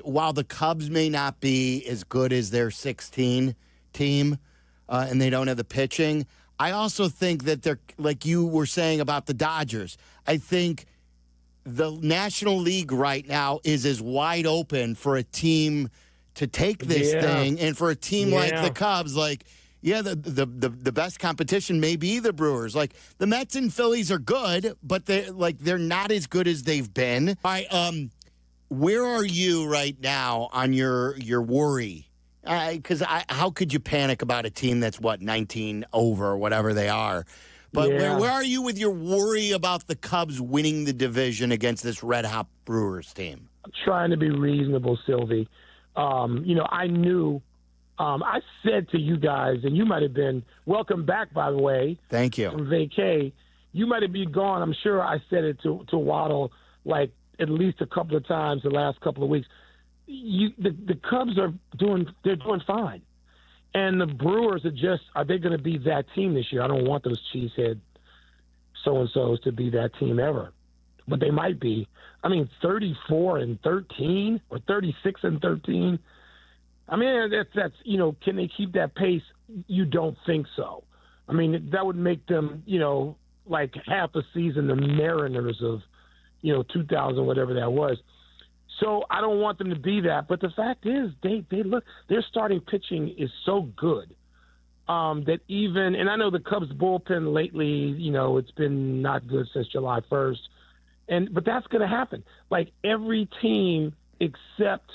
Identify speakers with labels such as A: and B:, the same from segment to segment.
A: While the Cubs may not be as good as their 16 team, and they don't have the pitching, I also think that they're, like you were saying about the Dodgers, I think the National League right now is as wide open for a team to take this thing, and for a team like the Cubs, the best competition may be the Brewers. Like, the Mets and Phillies are good, but they're not as good as they've been. Where are you right now on your worry? Because how could you panic about a team that's 19 over or whatever they are? But where are you with your worry about the Cubs winning the division against this red-hot Brewers team?
B: I'm trying to be reasonable, Silvy. I knew, I said to you guys, and you might have been, welcome back, by the way.
A: Thank you.
B: From vacay. You might have been gone. I'm sure I said it to Waddle, like, at least a couple of times the last couple of weeks. The Cubs are doing fine. And the Brewers are they going to be that team this year? I don't want those cheesehead so-and-sos to be that team ever. But they might be. 34-13 or 36-13. That's can they keep that pace? You don't think so. That would make them, like half a season the Mariners of, 2000, whatever that was. So I don't want them to be that. But the fact is, their starting pitching is so good that even, and I know the Cubs bullpen lately, it's been not good since July 1st. But that's going to happen. Like, every team except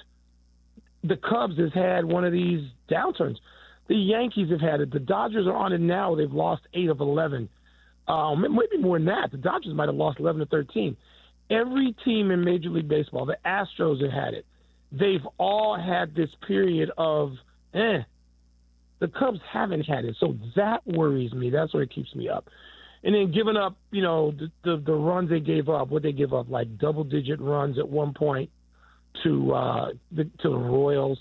B: the Cubs has had one of these downturns. The Yankees have had it. The Dodgers are on it now. They've lost 8 of 11. Maybe more than that. The Dodgers might have lost 11 to 13. Every team in Major League Baseball, the Astros have had it. They've all had this period of, The Cubs haven't had it. So that worries me. That's what keeps me up. And then giving up, the runs they gave up, what they give up, like double-digit runs at one point to the Royals.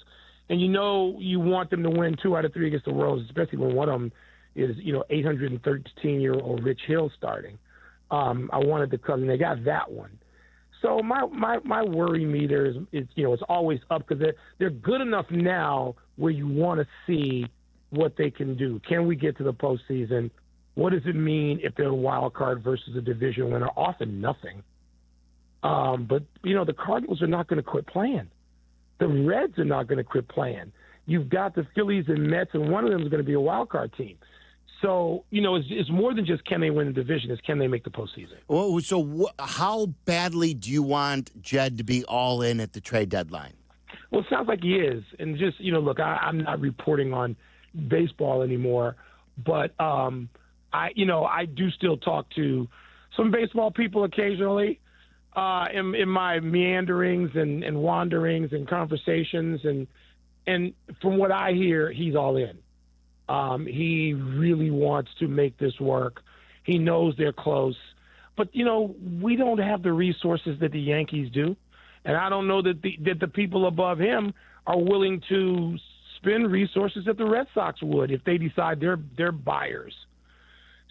B: And you want them to win 2 out of 3 against the Royals, especially when one of them is, 813-year-old Rich Hill starting. I wanted the Cubs, and they got that one. So my worry meter is it's always up because they're good enough now where you want to see what they can do. Can we get to the postseason? What does it mean if they're a wild card versus a division winner? Often nothing. But the Cardinals are not going to quit playing. The Reds are not going to quit playing. You've got the Phillies and Mets, and one of them is going to be a wild card team. So, it's more than just can they win the division, it's can they make the postseason.
A: Well, so how badly do you want Jed to be all in at the trade deadline?
B: Well, it sounds like he is. And just, look, I'm not reporting on baseball anymore, but I do still talk to some baseball people occasionally in my meanderings and wanderings and conversations. And from what I hear, he's all in. He really wants to make this work. He knows they're close. But, we don't have the resources that the Yankees do. And I don't know that the people above him are willing to spend resources that the Red Sox would if they decide they're buyers.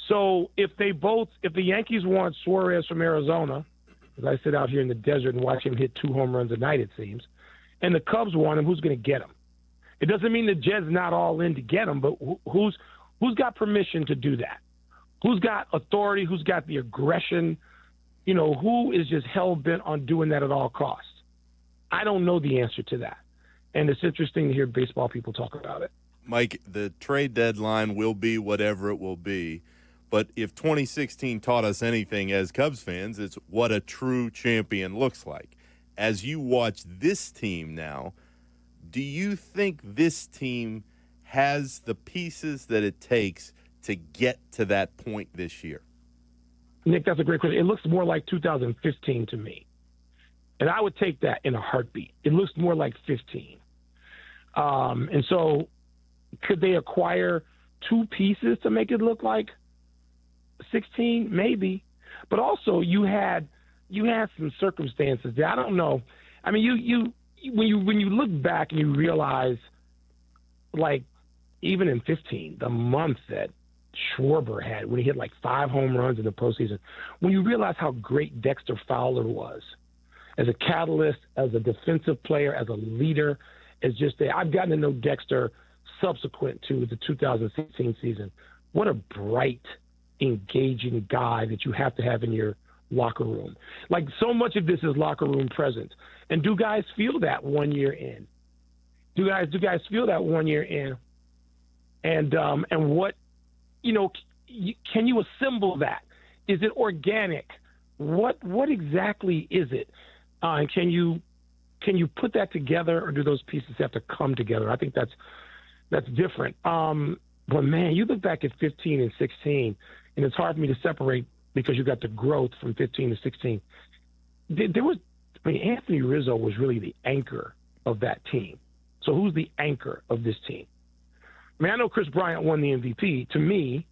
B: So if the Yankees want Suarez from Arizona, as I sit out here in the desert and watch him hit 2 home runs a night, it seems, and the Cubs want him, who's going to get him? It doesn't mean that Jed's not all in to get him, but who's got permission to do that? Who's got authority? Who's got the aggression? Who is just hell-bent on doing that at all costs? I don't know the answer to that. And it's interesting to hear baseball people talk about it.
C: Mike, the trade deadline will be whatever it will be. But if 2016 taught us anything as Cubs fans, it's what a true champion looks like. As you watch this team now, do you think this team has the pieces that it takes to get to that point this year?
B: Nick, that's a great question. It looks more like 2015 to me. And I would take that in a heartbeat. It looks more like 15. And so could they acquire 2 pieces to make it look like 16? Maybe. But also you had some circumstances that I don't know. When you look back and you realize, like, even in 15, the month that Schwarber had when he hit like 5 home runs in the postseason, when you realize how great Dexter Fowler was, as a catalyst, as a defensive player, as a leader. I've gotten to know Dexter subsequent to the 2016 season. What a bright, engaging guy that you have to have in your locker room. Like, so much of this is locker room presence. And do guys feel that 1 year in? Do guys feel that 1 year in? And what, can you assemble that? Is it organic? What exactly is it? And can you put that together, or do those pieces have to come together? I think that's different. But man, you look back at 15 and 16, and it's hard for me to separate because you got the growth from 15 to 16. Anthony Rizzo was really the anchor of that team. So who's the anchor of this team? I know Chris Bryant won the MVP. To me,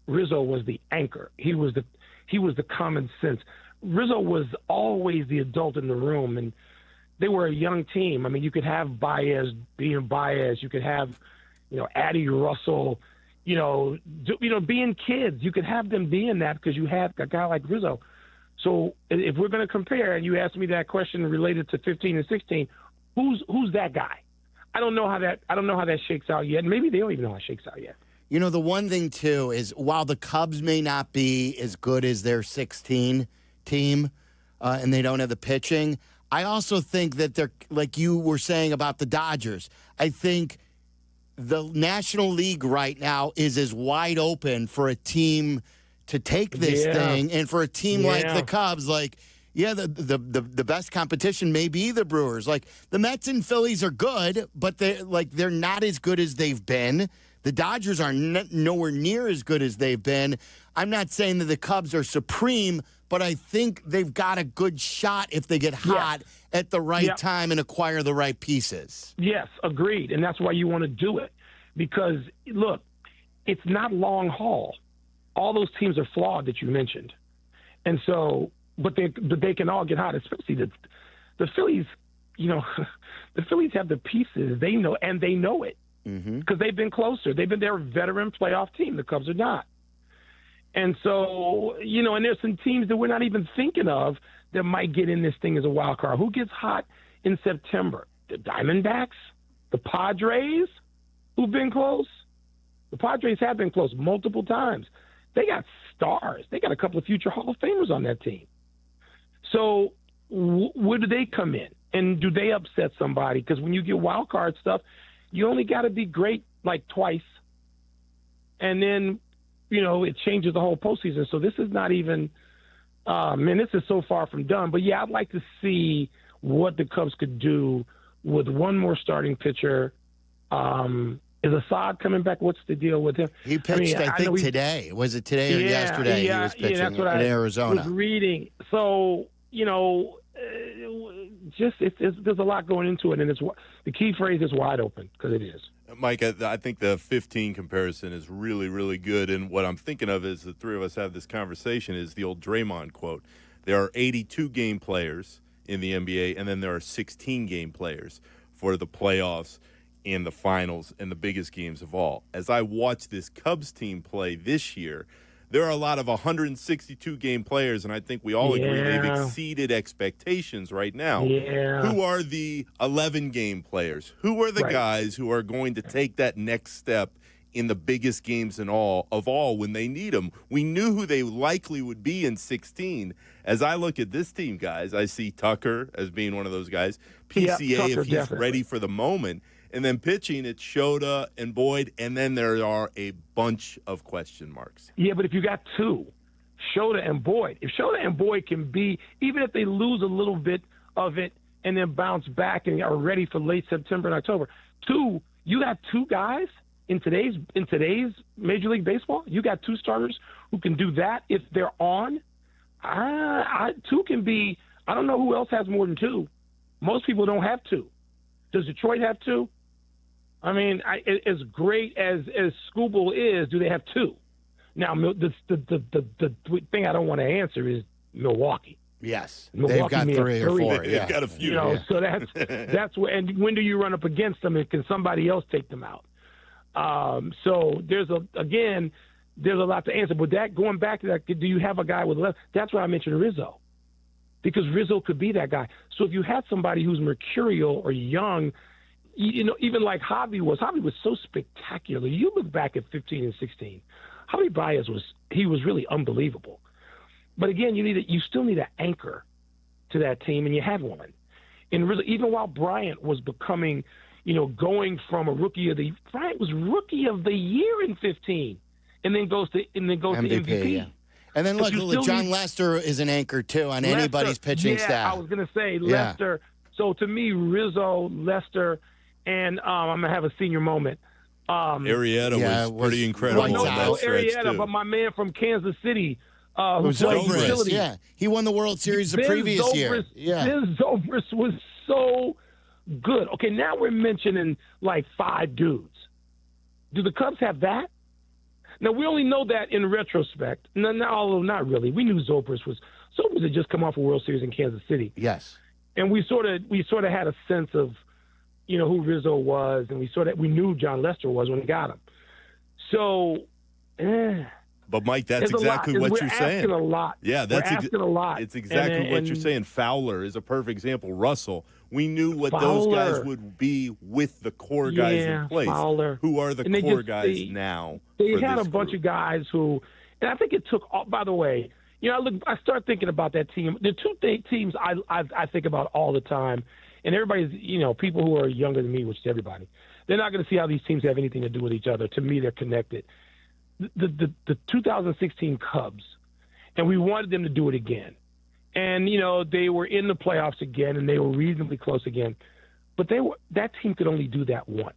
B: Rizzo was the anchor. He was the common sense. Rizzo was always the adult in the room, and they were a young team. You could have Baez being Baez. You could have, Addie Russell, being kids. You could have them being that because you had a guy like Rizzo. So if we're going to compare, and you asked me that question related to 15 and 16, who's that guy? I don't know how that shakes out yet. Maybe they don't even know how it shakes out yet.
A: The one thing, too, is while the Cubs may not be as good as their 16 team and they don't have the pitching, I also think that they're, like you were saying about the Dodgers, I think the National League right now is as wide open for a team to take this thing, and for a team like the Cubs, the best competition may be the Brewers. Like, the Mets and Phillies are good, but they're not as good as they've been. The Dodgers are nowhere near as good as they've been. I'm not saying that the Cubs are supreme, but I think they've got a good shot if they get hot at the right time and acquire the right pieces.
B: Yes, agreed. And that's why you want to do it. Because, look, it's not long haul. All those teams are flawed that you mentioned. And so, but they can all get hot, especially the Phillies. The Phillies have the pieces. They know, and they know it. Because they've been closer. They're a veteran playoff team. The Cubs are not. And so, and there's some teams that we're not even thinking of that might get in this thing as a wild card. Who gets hot in September? The Diamondbacks? The Padres, who've been close? The Padres have been close multiple times. They got stars. They got a couple of future Hall of Famers on that team. So where do they come in? And do they upset somebody? Because when you get wild card stuff, you only got to be great like twice. And then, it changes the whole postseason. So this is not even this is so far from done. But, I'd like to see what the Cubs could do with one more starting pitcher. Is Assad coming back? What's the deal with him?
A: He pitched, I think today. Was it today or yesterday? He was pitching in Arizona.
B: I was reading. So, there's a lot going into it, and the key phrase is wide open, because it is.
C: Mike, I think the 15 comparison is really, really good, and what I'm thinking of as the three of us have this conversation is the old Draymond quote. There are 82 game players in the NBA, and then there are 16 game players for the playoffs and the finals and the biggest games of all. As I watch this Cubs team play this year, there are a lot of 162-game players, and I think we all agree they've exceeded expectations right now. Who are the 11-game players? Who are the guys who are going to take that next step in the biggest games of all when they need them? We knew who they likely would be in 16. As I look at this team, guys, I see Tucker as being one of those guys. PCA, if he's ready for the moment. And then pitching, it's Shota and Boyd, and then there are a bunch of question marks.
B: Yeah, but if you got two, Shota and Boyd, if Shota and Boyd can be, even if they lose a little bit of it and then bounce back and are ready for late September and October, you got two guys in today's Major League Baseball. You got two starters who can do that if they're on. Two can be. I don't know who else has more than two. Most people don't have two. Does Detroit have two? I mean, as great as Skubal is, do they have two? Now, the thing I don't want to answer is Milwaukee.
A: Yes,
B: Milwaukee
A: they've got three or four.
C: They've got a few.
B: So that's where. And when do you run up against them? And can somebody else take them out? So there's a lot to answer. But that going back to that, do you have a guy with left? That's why I mentioned Rizzo. because Rizzo could be that guy. So if you had somebody who's mercurial or young, even like Javi was so spectacular. You look back at 15 and 16, Javi Baez was really unbelievable. But again, you still need an anchor to that team, and you had one. And really, even while Bryant was becoming, going from a Bryant was rookie of the year in 15, and then goes to MVP.
A: Yeah. And then look, John Lester is an anchor too on anybody's pitching staff.
B: I was going to say Lester. So to me, Rizzo, Lester, and I'm going to have a senior moment.
C: Arrieta was pretty incredible.
B: No Arrieta, but my man from Kansas City, who played utility.
A: Yeah, he won the World Series the previous year. Yeah,
B: Ben Zobrist was so good. Okay, now we're mentioning like 5 dudes. Do the Cubs have that? Now, we only know that in retrospect. Although not really. We knew Zobrist had just come off a World Series in Kansas City.
A: Yes.
B: And we sort of had a sense of, who Rizzo was, and we knew John Lester was when we got him. So,
C: But Mike, that's exactly what you're saying.
B: We're asking a lot.
C: Yeah, that's
B: asking a lot.
C: It's exactly what you're saying. Fowler is a perfect example. Russell, we knew what those guys would be with the core guys in place.
B: Fowler.
C: Who are the core guys now?
B: They had a bunch of guys who, and I think it took. By the way, I start thinking about that team. The two teams I think about all the time, and everybody's, people who are younger than me, which is everybody, they're not going to see how these teams have anything to do with each other. To me, they're connected. The 2016 Cubs, and we wanted them to do it again. And, they were in the playoffs again, and they were reasonably close again. But that team could only do that once.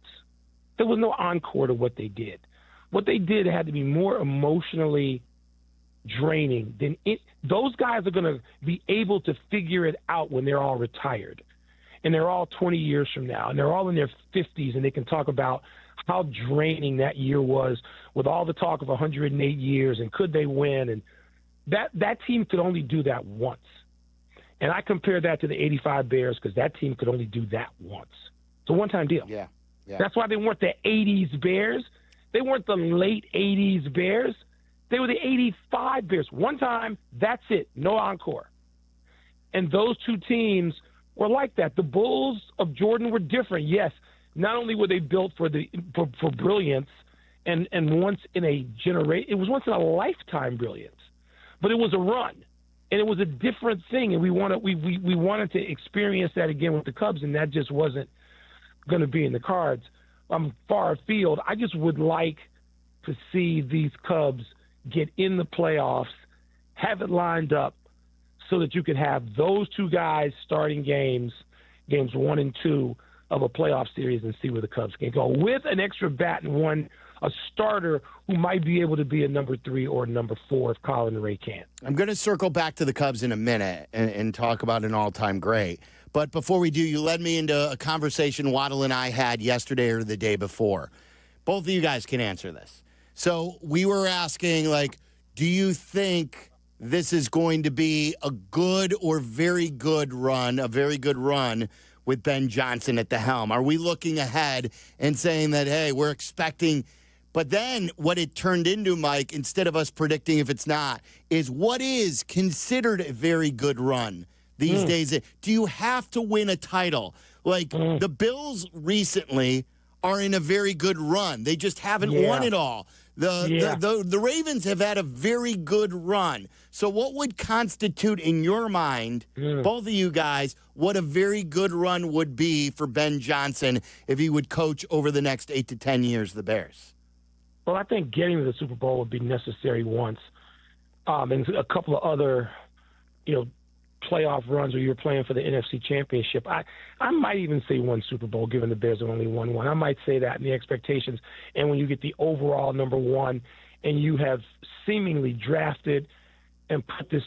B: There was no encore to what they did. What they did had to be more emotionally draining than it. Those guys are going to be able to figure it out when they're all retired. And they're all 20 years from now, and they're all in their 50s, and they can talk about how draining that year was with all the talk of 108 years and could they win. And that team could only do that once. And I compare that to the 85 Bears because that team could only do that once. It's a one-time deal.
A: Yeah.
B: That's why they weren't the 80s Bears. They weren't the late 80s Bears. They were the 85 Bears. One time, that's it. No encore. And those two teams were like that. The Bulls of Jordan were different. Yes, not only were they built for brilliance and once in a generation, it was once in a lifetime brilliance, but it was a run, and it was a different thing, and we wanted to experience that again with the Cubs, and that just wasn't going to be in the cards. Far afield, I just would like to see these Cubs get in the playoffs, have it lined up so that you could have those two guys starting games 1 and 2 of a playoff series and see where the Cubs can go with an extra bat and a starter who might be able to be a number 3 or number 4 if Colin Ray can't.
A: I'm going to circle back to the Cubs in a minute and talk about an all-time great. But before we do, you led me into a conversation Waddle and I had yesterday or the day before. Both of you guys can answer this. So we were asking, do you think this is going to be a good or very good run, with Ben Johnson at the helm? Are we looking ahead and saying that, hey, we're expecting, but then what it turned into, Mike, instead of us predicting if it's not, is what is considered a very good run these days? Do you have to win a title? The Bills recently are in a very good run. They just haven't won it all. The Ravens have had a very good run. So what would constitute in your mind, both of you guys, what a very good run would be for Ben Johnson if he would coach over the next 8 to 10 years the Bears?
B: Well, I think getting to the Super Bowl would be necessary once. And a couple of other, playoff runs where you're playing for the NFC Championship. I might even say one Super Bowl, given the Bears have only won one. I might say that in the expectations. And when you get the overall number 1 and you have seemingly drafted and put this,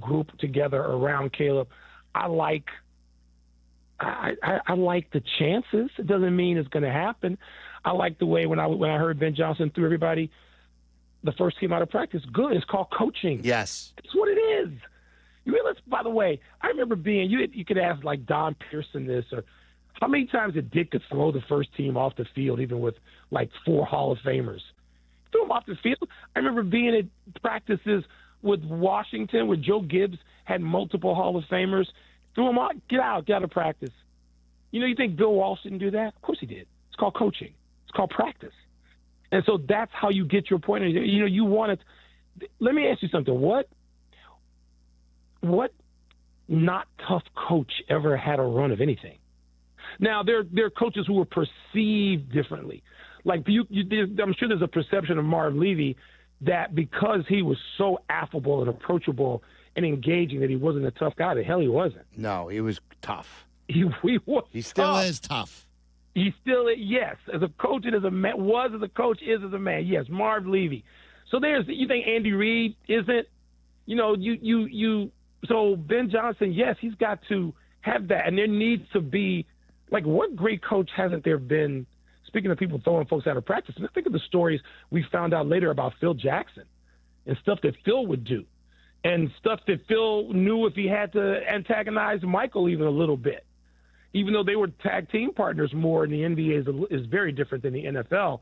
B: group together around Caleb, I like the chances. It doesn't mean it's going to happen. I like the way when I heard Ben Johnson threw everybody the first team out of practice. Good. It's called coaching.
A: Yes.
B: That's what it is. You realize, by the way, I remember you could ask like Don Pearson this, or how many times did Dick could throw the first team off the field, even with like 4 Hall of Famers? Threw them off the field. I remember being at practices with Washington, with Joe Gibbs, had multiple Hall of Famers, threw them out, get out of practice. You think Bill Walsh didn't do that? Of course he did. It's called coaching. It's called practice. And so that's how you get your point. You want it. Let me ask you something. What not tough coach ever had a run of anything? Now, there are coaches who were perceived differently. Like I'm sure there's a perception of Marv Levy that because he was so affable and approachable and engaging that he wasn't a tough guy. The hell he wasn't.
A: No, he was tough.
B: He was.
A: He still
B: tough.
A: is tough.
B: He still is, yes. As a coach and as a man, was as a coach, is as a man. Yes, Marv Levy. So you think Andy Reid isn't? So Ben Johnson, yes, he's got to have that, and there needs to be, like, what great coach hasn't there been? Speaking of people throwing folks out of practice, think of the stories we found out later about Phil Jackson and stuff that Phil would do, and stuff that Phil knew if he had to antagonize Michael even a little bit. Even though they were tag team partners more in the NBA is very different than the NFL.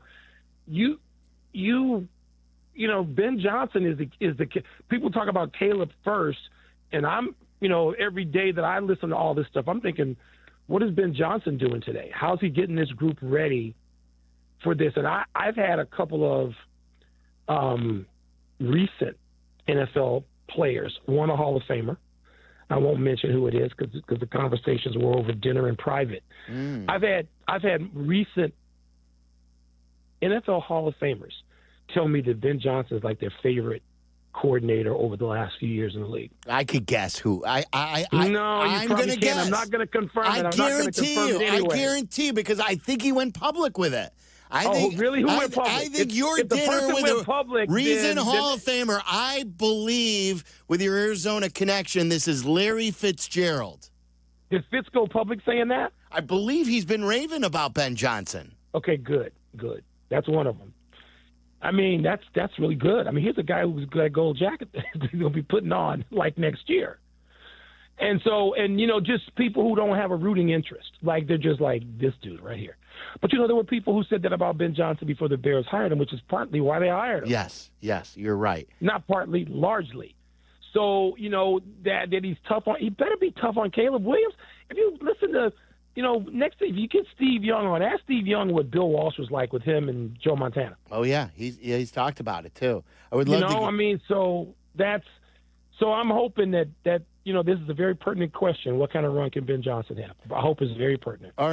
B: Ben Johnson is the people talk about Caleb first, and I'm every day that I listen to all this stuff, I'm thinking, what is Ben Johnson doing today? How's he getting this group ready for this? And I've had a couple of recent NFL players, one a Hall of Famer. I won't mention who it is because the conversations were over dinner in private. I've had recent NFL Hall of Famers tell me that Ben Johnson is like their favorite coordinator over the last few years in the league.
A: I could guess who.
B: I'm
A: going to guess.
B: I'm not going to confirm it.
A: I guarantee you because I think he went public with it.
B: Really? Who went public?
A: I think your dinner with a recent Hall of Famer, I believe, with your Arizona connection, this is Larry Fitzgerald.
B: Did Fitz go public saying that?
A: I believe he's been raving about Ben Johnson.
B: Okay, good. That's one of them. I mean, that's really good. I mean, here's a guy who's got a gold jacket that he'll be putting on like next year. And so, just people who don't have a rooting interest, like they're just like this dude right here. But there were people who said that about Ben Johnson before the Bears hired him, which is partly why they hired him.
A: Yes, you're right.
B: Not partly, largely. So, that he's tough on. He better be tough on Caleb Williams. If you listen to, next thing, if you get Steve Young on, ask Steve Young what Bill Walsh was like with him and Joe Montana.
A: Oh yeah, he's talked about it too. I would love to.
B: So I'm hoping that this is a very pertinent question. What kind of run can Ben Johnson have? I hope it's very pertinent.
A: All right.